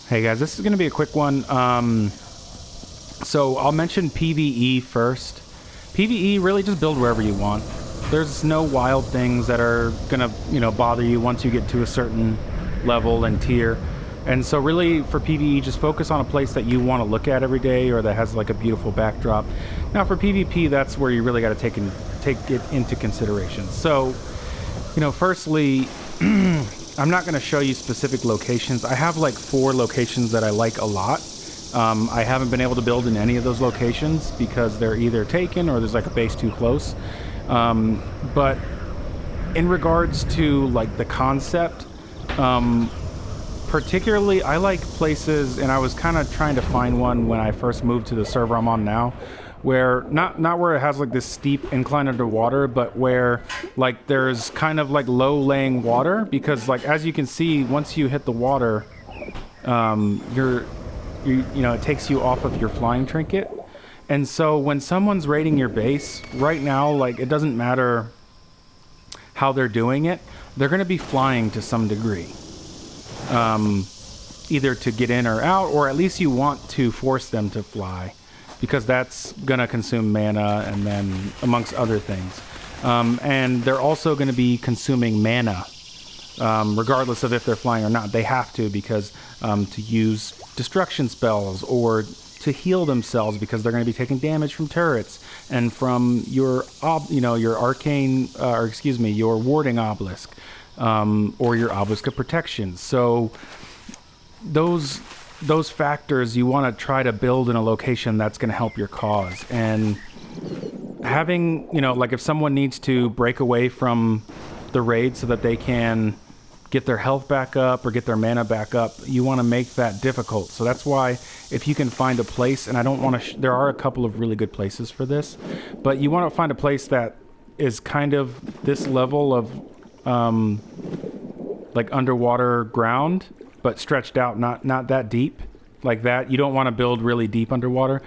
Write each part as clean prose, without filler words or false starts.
Hey guys, this is going to be a quick one. So I'll mention PvE first. PvE, really just build wherever you want. There's no wild things that are going to, bother you once you get to a certain level and tier. And so really for PvE, just focus on a place that you want to look at every day or that has like a beautiful backdrop. Now for PvP, that's where you really got to take it into consideration. So, firstly, I'm not going to show you specific locations. I have like 4 locations that I like a lot. I haven't been able to build in any of those locations because they're either taken or there's like a base too close. But in regards to like the concept, particularly I like places, and I was kind of trying to find one when I first moved to the server I'm on now, where not where it has like this steep incline underwater, but where like there's kind of like low laying water, because like as you can see, once you hit the water, it takes you off of your flying trinket. And so when someone's raiding your base right now, like it doesn't matter how they're doing it, they're going to be flying to some degree, either to get in or out, or at least you want to force them to fly, because that's going to consume mana, and then amongst other things. And they're also going to be consuming mana, regardless of if they're flying or not. They have to, because to use destruction spells or to heal themselves, because they're going to be taking damage from turrets and from your arcane, your warding obelisk, or your obelisk of protection. So those factors you want to try to build in a location that's going to help your cause. And having, like if someone needs to break away from the raid so that they can get their health back up or get their mana back up, you want to make that difficult. So that's why if you can find a place, and I don't want to, there are a couple of really good places for this, but you want to find a place that is kind of this level of like underwater ground, but stretched out, not that deep like that. You don't want to build really deep underwater.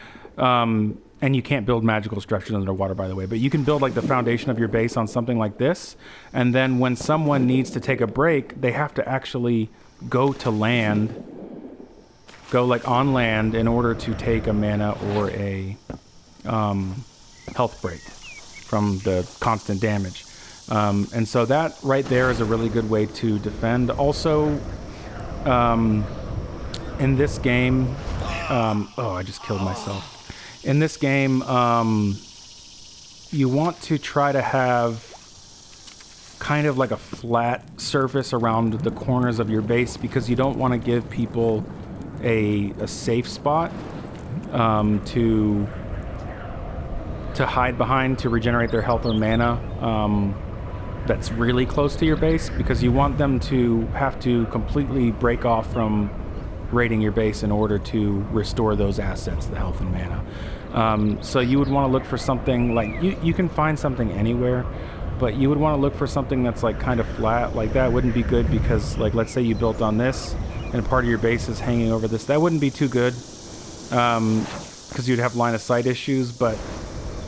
And you can't build magical structures underwater, by the way, but you can build like the foundation of your base on something like this. And then when someone needs to take a break, they have to actually go to land, go like on land in order to take a mana or a health break from the constant damage. And so that right there is a really good way to defend. Also, in this game, I just killed myself. In this game, you want to try to have kind of like a flat surface around the corners of your base, because you don't want to give people a safe spot to hide behind to regenerate their health or mana that's really close to your base, because you want them to have to completely break off from raiding your base in order to restore those assets, the health and mana. So you would want to look for something like, you can find something anywhere, but you would want to look for something that's like kind of flat. Like that wouldn't be good, because like let's say you built on this and part of your base is hanging over this, that wouldn't be too good, because you'd have line of sight issues. But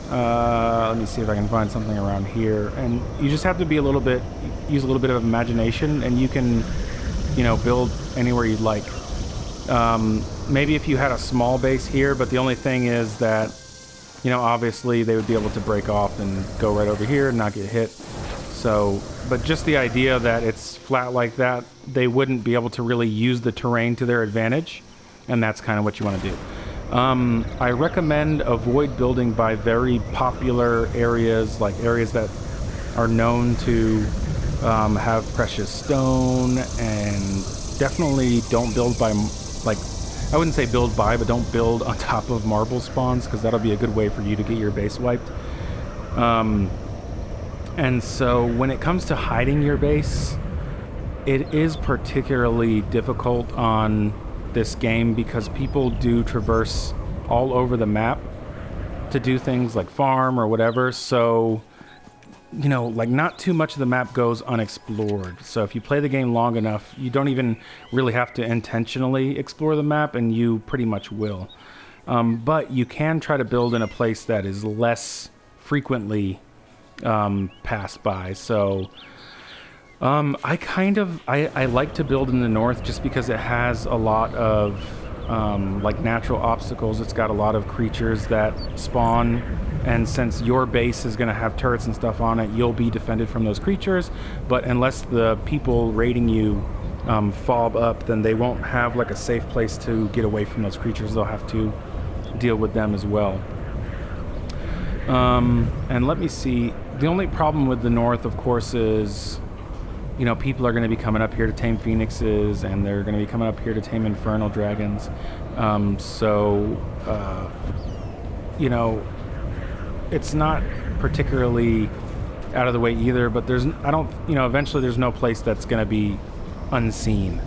let me see if I can find something around here. And you just have to be use a little bit of imagination, and you can build anywhere you'd like. Maybe if you had a small base here, but the only thing is that, obviously they would be able to break off and go right over here and not get hit. So, but just the idea that it's flat like that, they wouldn't be able to really use the terrain to their advantage, and that's kind of what you want to do. I recommend avoid building by very popular areas, like areas that are known to have precious stone, and definitely don't build by, like, I wouldn't say build by, but don't build on top of marble spawns, because that'll be a good way for you to get your base wiped. And so when it comes to hiding your base, it is particularly difficult on this game, because people do traverse all over the map to do things like farm or whatever. So, like not too much of the map goes unexplored. So if you play the game long enough, you don't even really have to intentionally explore the map, and you pretty much will. But you can try to build in a place that is less frequently passed by. So I like to build in the north just because it has a lot of like natural obstacles. It's got a lot of creatures that spawn, and since your base is going to have turrets and stuff on it, you'll be defended from those creatures. But unless the people raiding you fob up, then they won't have like a safe place to get away from those creatures. They'll have to deal with them as well. And let me see. The only problem with the north, of course, is, you know, people are going to be coming up here to tame phoenixes, and they're going to be coming up here to tame infernal dragons. You know, it's not particularly out of the way either, but eventually there's no place that's going to be unseen.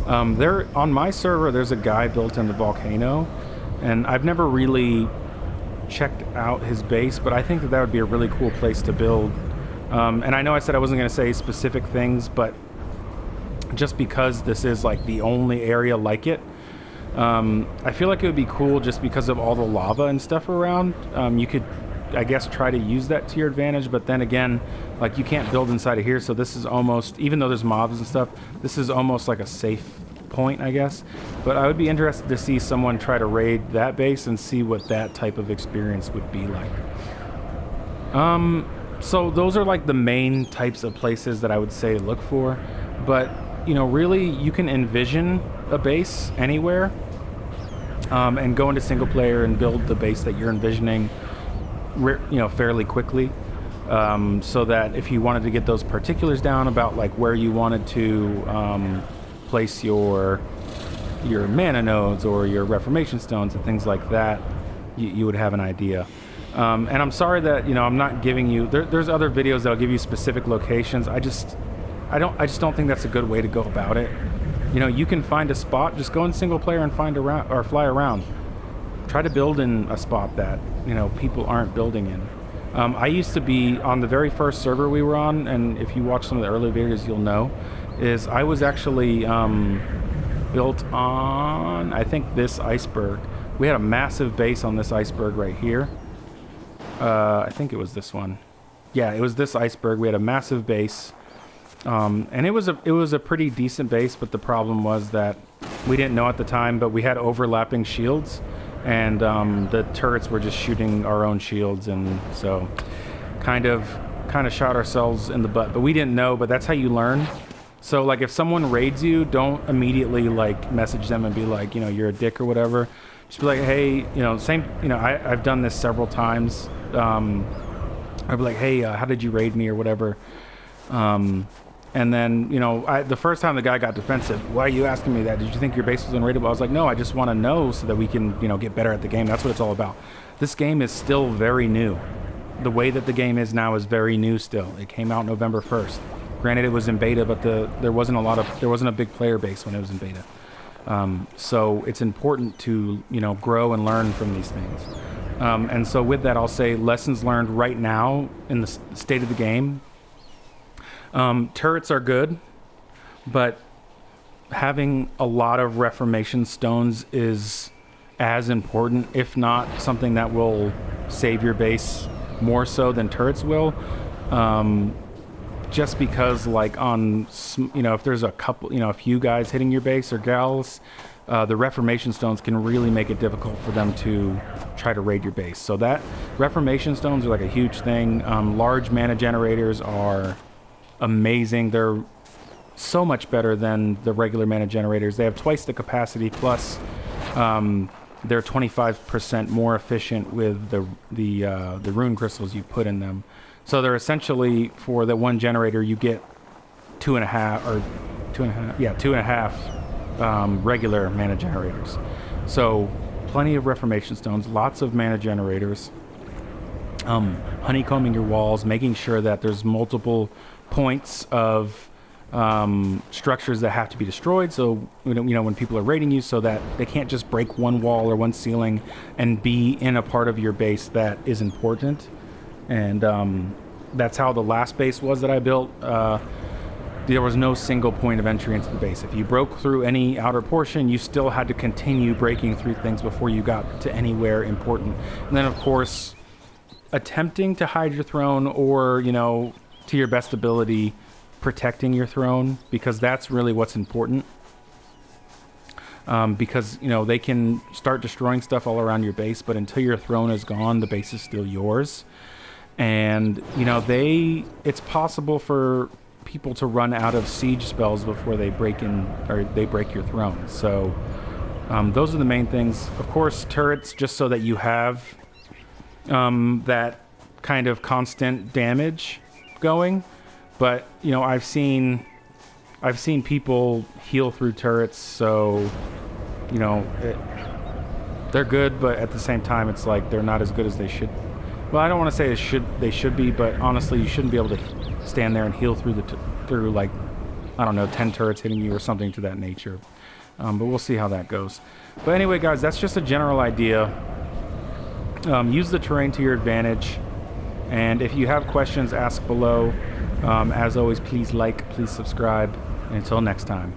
On my server, there's a guy built in the volcano, and I've never really checked out his base, but I think that would be a really cool place to build. And I know I said I wasn't going to say specific things, but just because this is like the only area like it, I feel like it would be cool just because of all the lava and stuff around. You could, I guess, try to use that to your advantage, but then again, like, you can't build inside of here, so this is almost, even though there's mobs and stuff, this is almost like a safe point, I guess. But I would be interested to see someone try to raid that base and see what that type of experience would be like. So those are like the main types of places that I would say look for, but you know, really you can envision a base anywhere, and go into single player and build the base that you're envisioning, you know, fairly quickly, so that if you wanted to get those particulars down about like where you wanted to place your mana nodes or your reformation stones and things like that, you would have an idea. And I'm sorry that, you know, I'm not giving you, there's other videos that'll give you specific locations. I just don't think that's a good way to go about it. You know, you can find a spot, just go in single player and find around, or fly around. Try to build in a spot that, you know, people aren't building in. I used to be on the very first server we were on, and if you watch some of the early videos, you'll know, is I was actually built on, I think, this iceberg. We had a massive base on this iceberg right here. I think it was this one. Yeah, it was this iceberg. We had a massive base, and it was a pretty decent base. But the problem was that we didn't know at the time, but we had overlapping shields, and the turrets were just shooting our own shields, and so kind of shot ourselves in the butt. But we didn't know. But that's how you learn. So like, if someone raids you, don't immediately like message them and be like, you know, you're a dick or whatever. Just be like, hey, you know, same, you know, I've done this several times. I'd be like, hey, how did you raid me or whatever? And then, you know, the first time the guy got defensive, why are you asking me that? Did you think your base was unraidable? I was like, no, I just want to know so that we can, you know, get better at the game. That's what it's all about. This game is still very new. The way that the game is now is very new still. It came out November 1st. Granted, it was in beta, but there wasn't a big player base when it was in beta. So it's important to, you know, grow and learn from these things. And so with that, I'll say lessons learned right now in the state of the game. Turrets are good, but having a lot of reformation stones is as important, if not something that will save your base more so than turrets will. Just because, like, on, you know, if there's a couple, you know, a few guys hitting your base or gals, the reformation stones can really make it difficult for them to try to raid your base. So that reformation stones are like a huge thing. Large mana generators are amazing. They're so much better than the regular mana generators. They have twice the capacity, plus they're 25% more efficient with the rune crystals you put in them. So they're essentially, for the one generator, you get two and a half regular mana generators. So plenty of reformation stones, lots of mana generators, honeycombing your walls, making sure that there's multiple points of structures that have to be destroyed, so you know, when people are raiding you, so that they can't just break one wall or one ceiling and be in a part of your base that is important. And that's how the last base was that I built. There was no single point of entry into the base. If you broke through any outer portion, you still had to continue breaking through things before you got to anywhere important. And then, of course, attempting to hide your throne, or, you know, to your best ability, protecting your throne, because that's really what's important. Because, you know, they can start destroying stuff all around your base, but until your throne is gone, the base is still yours. And, you know, it's possible for people to run out of siege spells before they break in, or they break your throne. So those are the main things. Of course, turrets, just so that you have that kind of constant damage going. But, you know, I've seen people heal through turrets, so, you know, they're good, but at the same time, it's like they're not as good as they should. Well, I don't want to say they should be, but honestly, you shouldn't be able to stand there and heal through like, I don't know, 10 turrets hitting you or something to that nature. But we'll see how that goes. But anyway, guys, that's just a general idea. Use the terrain to your advantage. And if you have questions, ask below. As always, please like, please subscribe. And until next time.